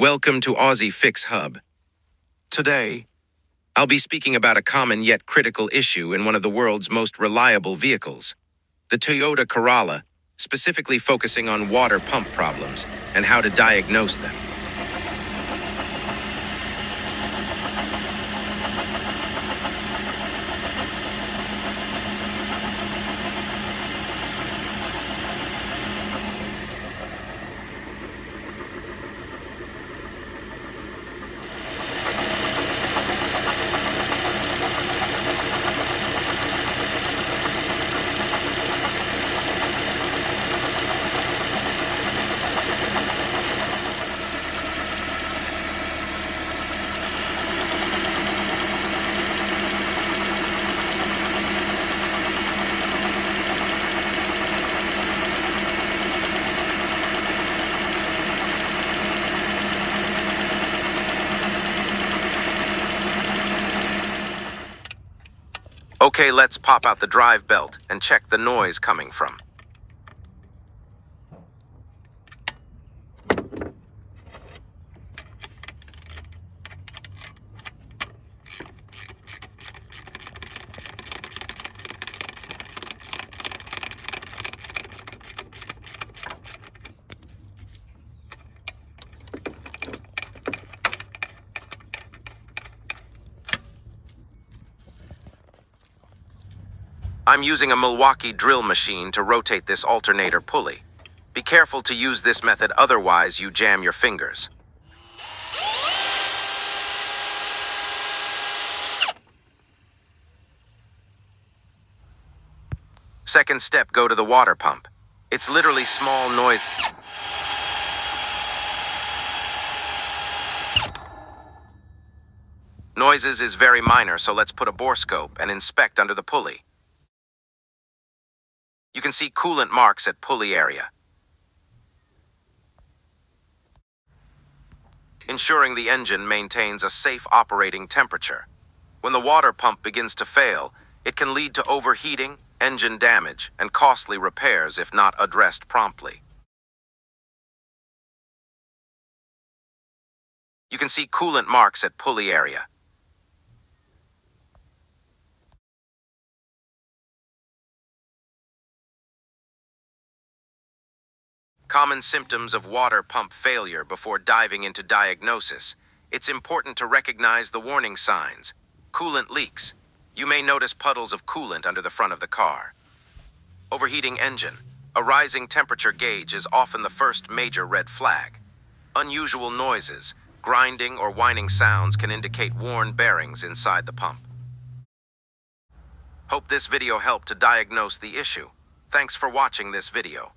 Welcome to Aussie Fix Hub. Today, I'll be speaking about a common yet critical issue in one of the world's most reliable vehicles, the Toyota Corolla, specifically focusing on water pump problems and how to diagnose them. Okay, let's pop out the drive belt and check the noise coming from. I'm using a Milwaukee drill machine to rotate this alternator pulley. Be careful to use this method, otherwise you jam your fingers. Second step, go to the water pump. It's literally small noise. Noises is very minor, so let's put a borescope and inspect under the pulley. You can see coolant marks at pulley area, ensuring the engine maintains a safe operating temperature. When the water pump begins to fail, it can lead to overheating, engine damage, and costly repairs if not addressed promptly. You can see coolant marks at pulley area. Common symptoms of water pump failure. Before diving into diagnosis, it's important to recognize the warning signs. Coolant leaks. You may notice puddles of coolant under the front of the car. Overheating engine. A rising temperature gauge is often the first major red flag. Unusual noises, grinding or whining sounds can indicate worn bearings inside the pump. Hope this video helped to diagnose the issue. Thanks for watching this video.